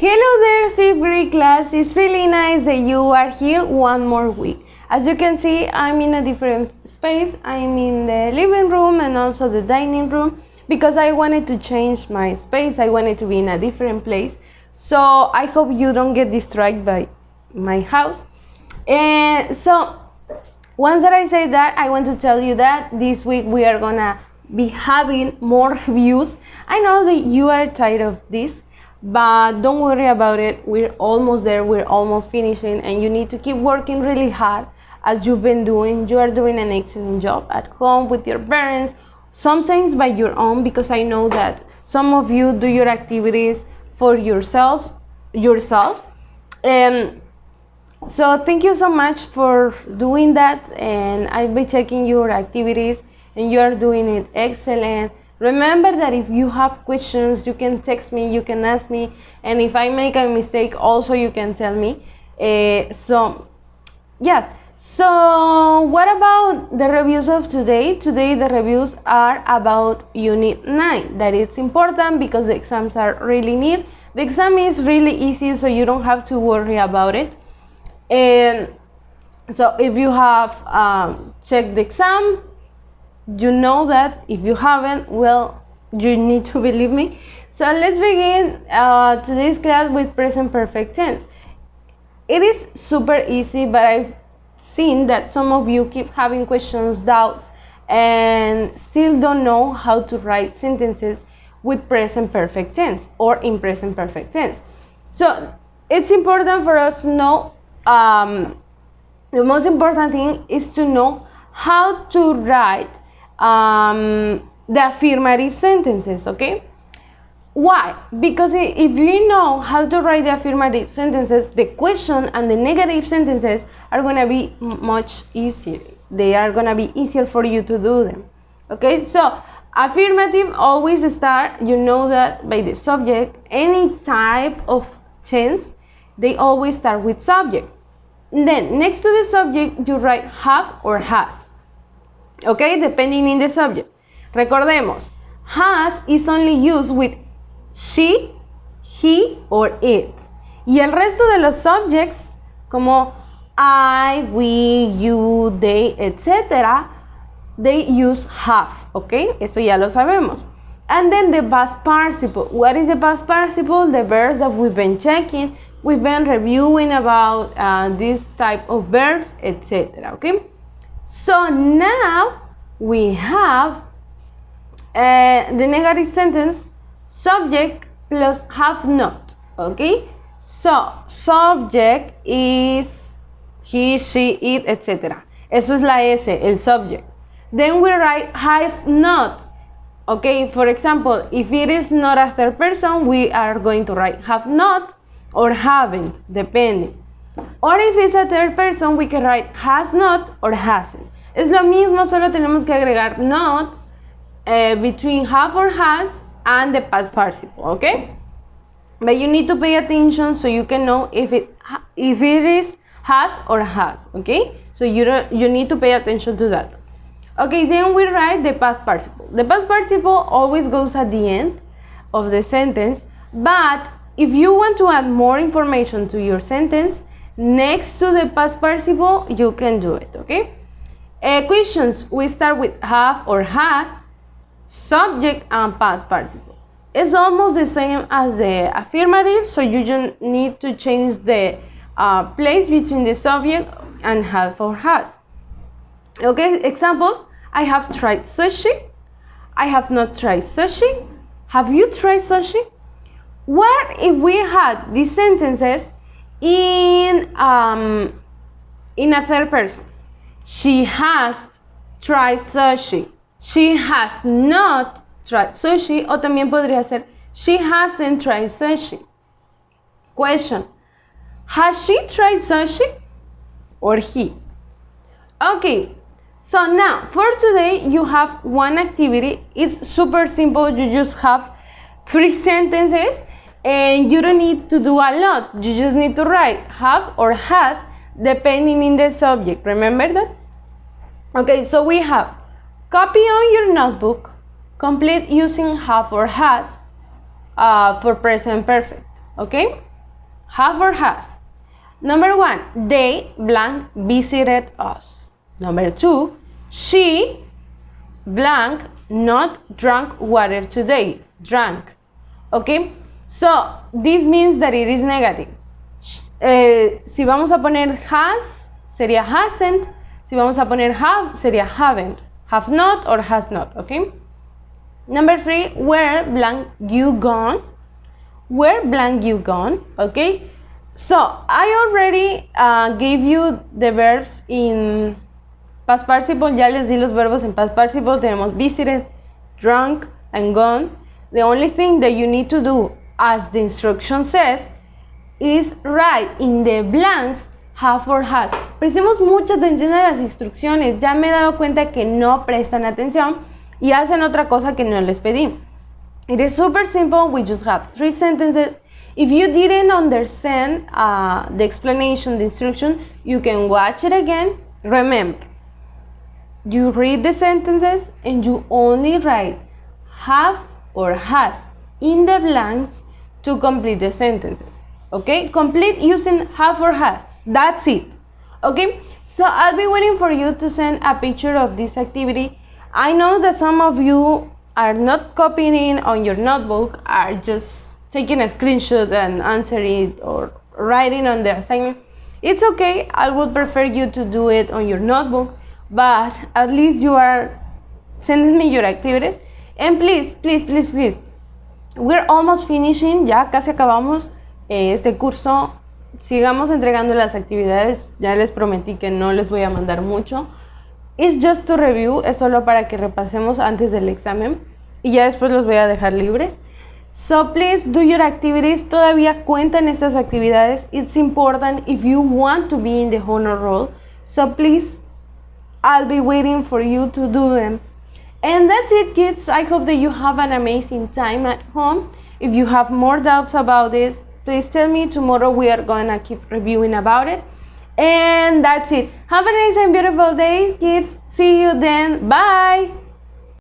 Hello there, fifth grade class. It's really nice that you are here one more week. As you can see, I'm in a different space. I'm in the living room and also the dining room because I wanted to change my space. I wanted to be in a different place. So I hope you don't get distracted by my house. And so once that I say that, I want to tell you that this week we are gonna be having more reviews. I know that you are tired of this, but don't worry about it. We're almost there. We're almost finishing, and you need to keep working really hard as you've been doing. You are doing an excellent job at home with your parents, sometimes by your own, because I know that some of you do your activities for yourselves. So thank you so much for doing that, and I'll be checking your activities and you are doing it excellent. Remember that if you have questions, you can text me, you can ask me, and if I make a mistake also you can tell me. So what about the reviews of today? Today the reviews are about Unit 9. That it's important because the exams are really near. The exam is really easy, so you don't have to worry about it. And so if you have checked the exam, you know that. If you haven't, well, you need to believe me. So let's begin today's class with present perfect tense. It is super easy, but I've seen that some of you keep having questions, doubts, and still don't know how to write sentences with present perfect tense or in present perfect tense. So it's important for us to know, the most important thing is to know how to write the affirmative sentences, okay? Why? Because if you know how to write the affirmative sentences, the question and the negative sentences are going to be much easier. They are going to be easier for you to do them, okay? So affirmative always start, you know that, by the subject. Any type of tense, they always start with subject. Then next to the subject you write have or has, okay, depending in the subject. Recordemos, has is only used with she, he or it. Y el resto de los subjects como I, we, you, they, etc., they use have, okay? Eso ya lo sabemos. And then the past participle. What is the past participle? The verbs that we've been checking. We've been reviewing about this type of verbs, etc. Okay? So now we have the negative sentence, subject plus have not. Okay? So subject is he, she, it, etc. Eso es la S, el subject. Then we write have not. Okay? For example, if it is not a third person, we are going to write have not or haven't, depending. Or if it's a third person, we can write has not or hasn't. Es lo mismo, solo tenemos que agregar not between have or has and the past participle, okay? But you need to pay attention so you can know if it is has or has, okay? So you need to pay attention to that. Okay, then we write the past participle. The past participle always goes at the end of the sentence, but if you want to add more information to your sentence, next to the past participle, you can do it, okay? Questions, we start with have or has, subject and past participle. It's almost the same as the affirmative, so you just need to change the place between the subject and have or has. Okay, examples, I have tried sushi, I have not tried sushi, have you tried sushi? What if we had these sentences in a third person? She has tried sushi. She has not tried sushi. O también podría ser she hasn't tried sushi. Question, has she tried sushi? Or he? Okay, so now for today you have one activity. It's super simple. You just have 3 sentences. And you don't need to do a lot. You just need to write have or has depending in the subject. Remember that? Okay, so we have copy on your notebook, complete using have or has for present perfect. Okay? Have or has. Number 1, they blank visited us. Number 2, she blank not drank water today. Drank. Okay? So, this means that it is negative. Si vamos a poner has, sería hasn't. Si vamos a poner have, sería haven't. Have not or has not. Okay? Number 3, where blank you gone? Where blank you gone? Okay? So, I already gave you the verbs in past participle. Ya les di los verbos en past participle. Tenemos visited, drunk, and gone. The only thing that you need to do, as the instruction says, is write in the blanks have or has. Prestemos mucha atención a las instrucciones. Ya me he dado cuenta que no prestan atención y hacen otra cosa que no les pedí. It is super simple. We just have 3 sentences. If you didn't understand the explanation, the instruction, you can watch it again. Remember, you read the sentences and you only write have or has in the blanks to complete the sentences. Okay? Complete using have or has. That's it. Okay? So I'll be waiting for you to send a picture of this activity. I know that some of you are not copying on your notebook, are just taking a screenshot and answering it or writing on the assignment. It's okay. I would prefer you to do it on your notebook, but at least you are sending me your activities. And please, please, please, please, we're almost finishing. Ya casi acabamos este curso. Sigamos entregando las actividades. Ya les prometí que no les voy a mandar mucho. It's just to review. Es solo para que repasemos antes del examen. Y ya después los voy a dejar libres. So please do your activities. Todavía cuentan estas actividades. It's important if you want to be in the honor roll. So please, I'll be waiting for you to do them. And that's it, kids. I hope that you have an amazing time at home. If you have more doubts about this, please tell me. Tomorrow we are going to keep reviewing about it. And that's it. Have a nice and beautiful day, kids. See you then. Bye.